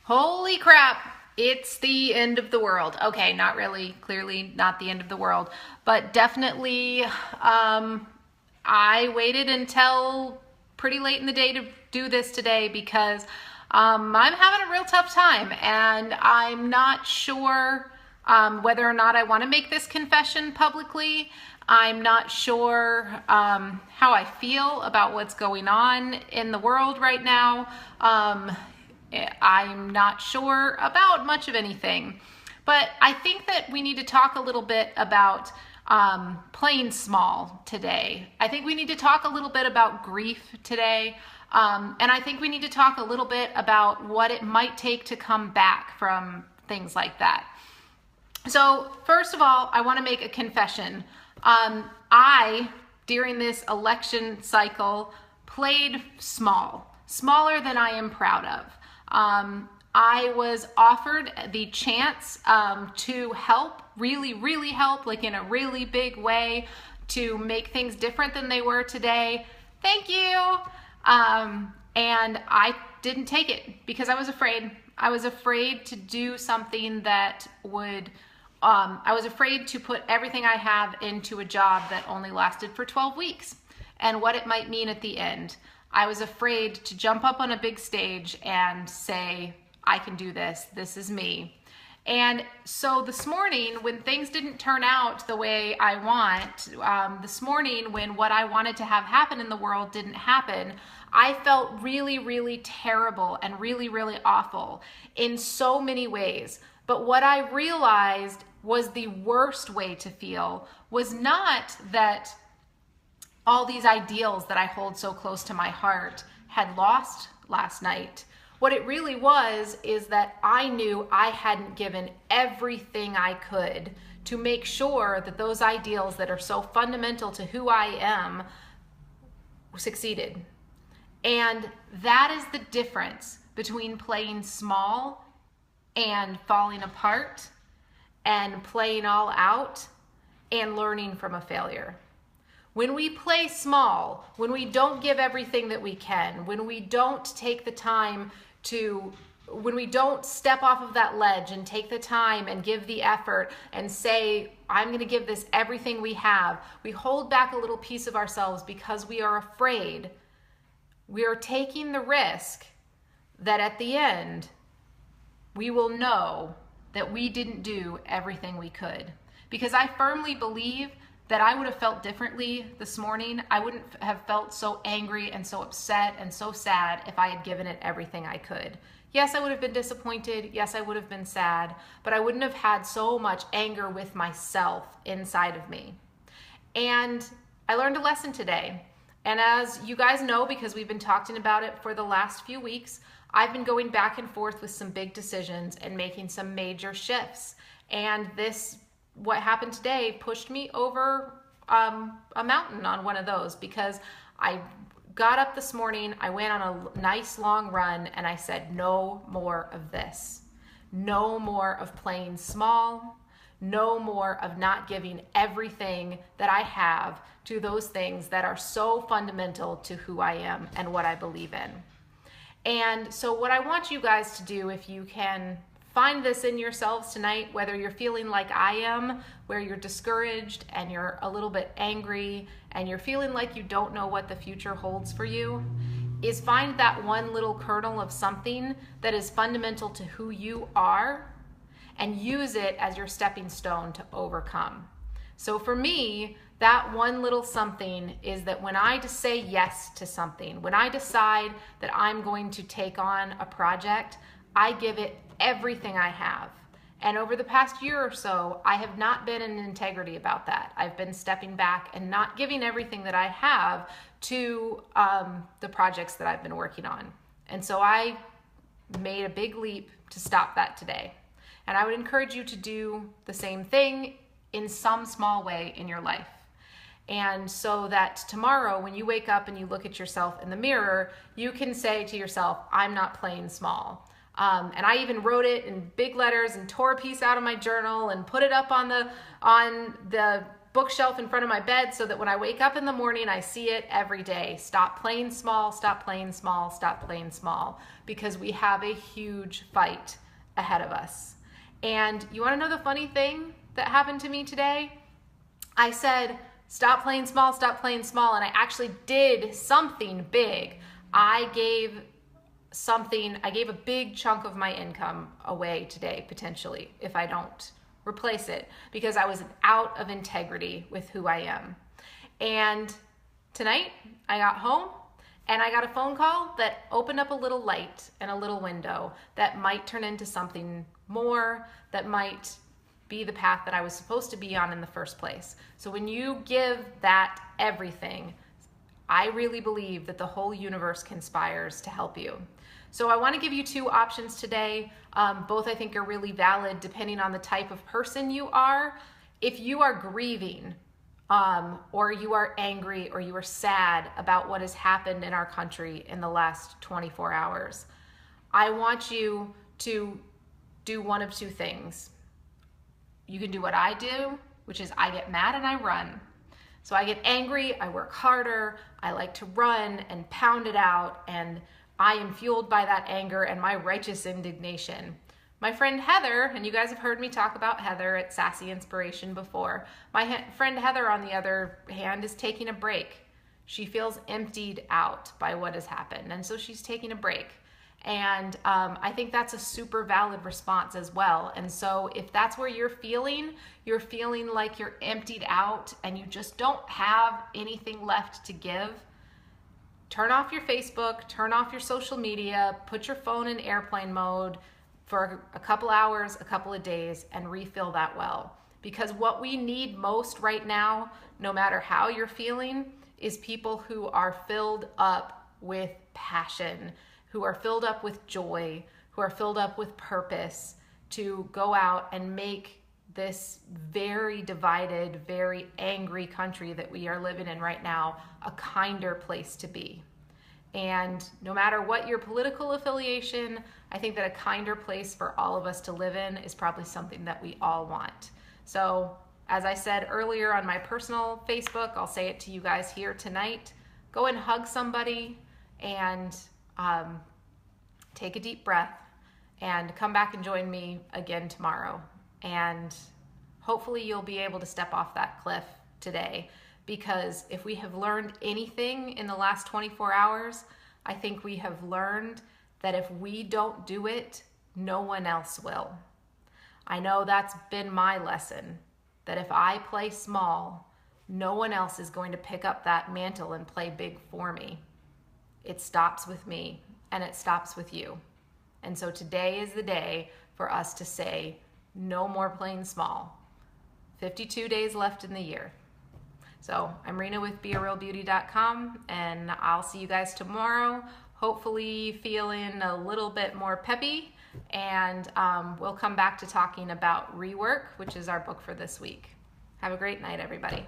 Holy crap, it's the end of the world. Okay, not really, clearly not the end of the world, but definitely I waited until pretty late in the day to do this today because I'm having a real tough time and I'm not sure whether or not I want to make this confession publicly. I'm not sure how I feel about what's going on in the world right now. I'm not sure about much of anything, but I think that we need to talk a little bit about playing small today. I think we need to talk a little bit about grief today. And I think we need to talk a little bit about what it might take to come back from things like that. So first of all, I want to make a confession. During this election cycle, played smaller than I am proud of. I was offered the chance to help, really help, like in a really big way, to make things different than they were today. Thank you. And I didn't take it because I was afraid. I was afraid to do something that would, I was afraid to put everything I have into a job that only lasted for 12 weeks and what it might mean at the end. I was afraid to jump up on a big stage and say, I can do this. This is me. And so this morning, when things didn't turn out the way I want, this morning when what I wanted to have happen in the world didn't happen, I felt really terrible and really awful in so many ways. But what I realized was the worst way to feel was not that all these ideals that I hold so close to my heart had lost last night. What it really was is that I knew I hadn't given everything I could to make sure that those ideals that are so fundamental to who I am succeeded. And that is the difference between playing small and falling apart and playing all out and learning from a failure. When we play small, when we don't give everything that we can, when we don't take the time to, when we don't step off of that ledge and take the time and give the effort and say, I'm going to give this everything we have, we hold back a little piece of ourselves because we are afraid. We are taking the risk that at the end, we will know that we didn't do everything we could. Because I firmly believe that I would have felt differently this morning. I wouldn't have felt so angry and so upset and so sad if I had given it everything I could. Yes, I would have been disappointed. Yes, I would have been sad, but I wouldn't have had so much anger with myself inside of me. And I learned a lesson today. And as you guys know, because we've been talking about it for the last few weeks, I've been going back and forth with some big decisions and making some major shifts. And what happened today pushed me over a mountain on one of those because I got up this morning, I went on a nice long run and I said, no more of this. No more of playing small. No more of not giving everything that I have to those things that are so fundamental to who I am and what I believe in. And so what I want you guys to do, if you can find this in yourselves tonight, whether you're feeling like I am, where you're discouraged and you're a little bit angry and you're feeling like you don't know what the future holds for you, is find that one little kernel of something that is fundamental to who you are and use it as your stepping stone to overcome. So for me, that one little something is that when I just say yes to something, when I decide that I'm going to take on a project, I give it everything I have. And over the past year or so, I have not been in integrity about that. I've been stepping back and not giving everything that I have to the projects that I've been working on. And so I made a big leap to stop that today. And I would encourage you to do the same thing in some small way in your life. And so that tomorrow when you wake up and you look at yourself in the mirror, you can say to yourself, I'm not playing small. And I even wrote it in big letters and tore a piece out of my journal and put it up on the bookshelf in front of my bed so that when I wake up in the morning, I see it every day. Stop playing small, stop playing small, stop playing small, because we have a huge fight ahead of us. And you wanna know the funny thing that happened to me today? I said, stop playing small, and I actually did something big. I gave a big chunk of my income away today, potentially, if I don't replace it, because I was out of integrity with who I am. And tonight I got home and I got a phone call that opened up a little light and a little window that might turn into something more, that might be the path that I was supposed to be on in the first place. So when you give that everything, I really believe that the whole universe conspires to help you. So I want to give you two options today. Both I think are really valid depending on the type of person you are. If you are grieving, or you are angry, or you are sad about what has happened in our country in the last 24 hours, I want you to do one of two things. You can do what I do, which is I get mad and I run. So I get angry, I work harder, I like to run and pound it out, and I am fueled by that anger and my righteous indignation. My friend Heather, and you guys have heard me talk about Heather at Sassy Inspiration before. My friend Heather, on the other hand, is taking a break. She feels emptied out by what has happened, and so she's taking a break. And I think that's a super valid response as well. And so if that's where you're feeling like you're emptied out and you just don't have anything left to give, turn off your Facebook, turn off your social media, put your phone in airplane mode for a couple hours, a couple of days, and refill that well. Because what we need most right now, no matter how you're feeling, is people who are filled up with passion, who are filled up with joy, who are filled up with purpose to go out and make this very divided, very angry country that we are living in right now a kinder place to be. And no matter what your political affiliation, I think that a kinder place for all of us to live in is probably something that we all want. So as I said earlier on my personal Facebook, I'll say it to you guys here tonight, go and hug somebody and take a deep breath and come back and join me again tomorrow. And hopefully you'll be able to step off that cliff today, because if we have learned anything in the last 24 hours, I think we have learned that if we don't do it, no one else will. I know that's been my lesson, that if I play small, no one else is going to pick up that mantle and play big for me. It stops with me. And it stops with you. And so today is the day for us to say, no more playing small. 52 days left in the year. So I'm Rena with BeARealBeauty.com, and I'll see you guys tomorrow, hopefully feeling a little bit more peppy, and we'll come back to talking about Rework, which is our book for this week. Have a great night, everybody.